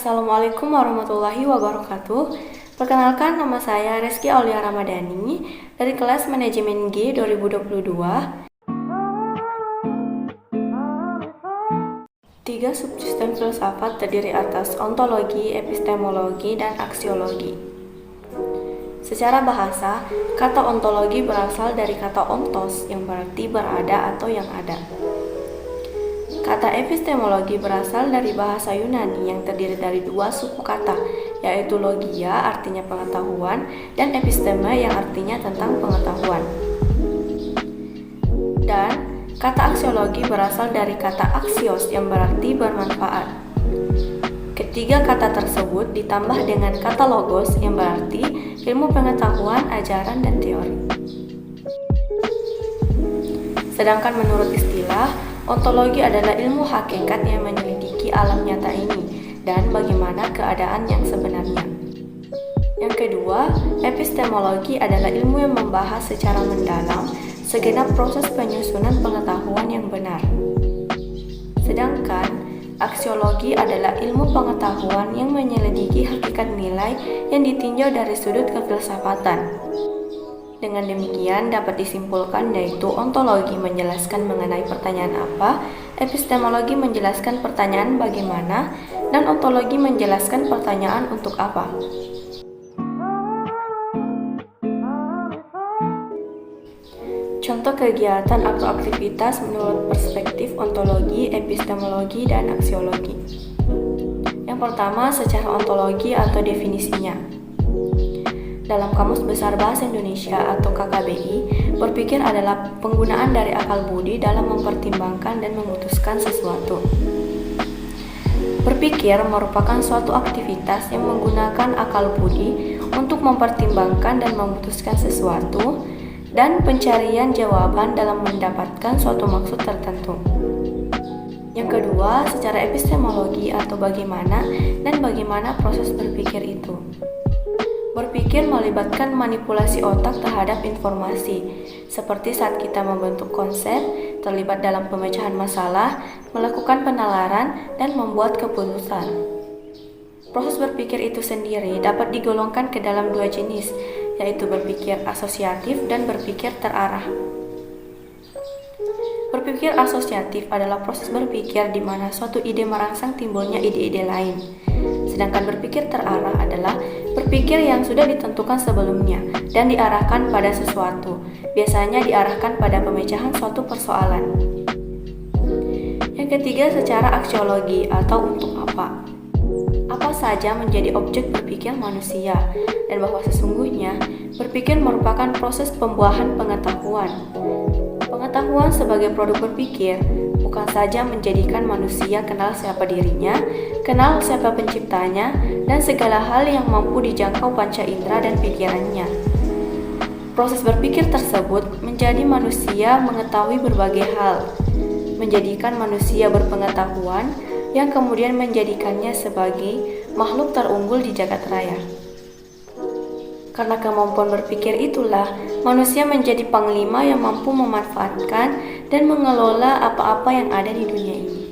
Assalamualaikum warahmatullahi wabarakatuh. Perkenalkan, nama saya Reski Aulia Ramadhani dari kelas Manajemen G 2022. Tiga subsistem filsafat terdiri atas ontologi, epistemologi, dan aksiologi. Secara bahasa, kata ontologi berasal dari kata ontos yang berarti berada atau yang ada. Kata epistemologi berasal dari bahasa Yunani yang terdiri dari dua suku kata, yaitu logia artinya pengetahuan dan episteme yang artinya tentang pengetahuan. Dan kata aksiologi berasal dari kata aksios yang berarti bermanfaat. Ketiga kata tersebut ditambah dengan kata logos yang berarti ilmu pengetahuan, ajaran, dan teori. Sedangkan menurut istilah, ontologi adalah ilmu hakikat yang menyelidiki alam nyata ini dan bagaimana keadaan yang sebenarnya. Yang kedua, epistemologi adalah ilmu yang membahas secara mendalam segenap proses penyusunan pengetahuan yang benar. Sedangkan aksiologi adalah ilmu pengetahuan yang menyelidiki hakikat nilai yang ditinjau dari sudut kefilsafatan. Dengan demikian dapat disimpulkan yaitu ontologi menjelaskan mengenai pertanyaan apa, epistemologi menjelaskan pertanyaan bagaimana, dan ontologi menjelaskan pertanyaan untuk apa. Contoh kegiatan atau aktivitas menurut perspektif ontologi, epistemologi, dan aksiologi. Yang pertama, secara ontologi atau definisinya. Dalam Kamus Besar Bahasa Indonesia atau KKBI, berpikir adalah penggunaan dari akal budi dalam mempertimbangkan dan memutuskan sesuatu. Berpikir merupakan suatu aktivitas yang menggunakan akal budi untuk mempertimbangkan dan memutuskan sesuatu dan pencarian jawaban dalam mendapatkan suatu maksud tertentu. Yang kedua, secara epistemologi atau bagaimana dan bagaimana proses berpikir itu. Berpikir melibatkan manipulasi otak terhadap informasi, seperti saat kita membentuk konsep, terlibat dalam pemecahan masalah, melakukan penalaran, dan membuat keputusan. Proses berpikir itu sendiri dapat digolongkan ke dalam dua jenis, yaitu berpikir asosiatif dan berpikir terarah. Berpikir asosiatif adalah proses berpikir di mana suatu ide merangsang timbulnya ide-ide lain. Sedangkan berpikir terarah adalah berpikir yang sudah ditentukan sebelumnya dan diarahkan pada sesuatu, biasanya diarahkan pada pemecahan suatu persoalan. Yang ketiga, secara aksiologi atau untuk apa. Apa saja menjadi objek berpikir manusia, dan bahwa sesungguhnya berpikir merupakan proses pembuahan pengetahuan. Pengetahuan sebagai produk berpikir bukan saja menjadikan manusia kenal siapa dirinya, kenal siapa penciptanya, dan segala hal yang mampu dijangkau panca indera dan pikirannya. Proses berpikir tersebut menjadi manusia mengetahui berbagai hal, menjadikan manusia berpengetahuan yang kemudian menjadikannya sebagai makhluk terunggul di jagat raya. Karena kemampuan berpikir itulah, manusia menjadi panglima yang mampu memanfaatkan dan mengelola apa-apa yang ada di dunia ini.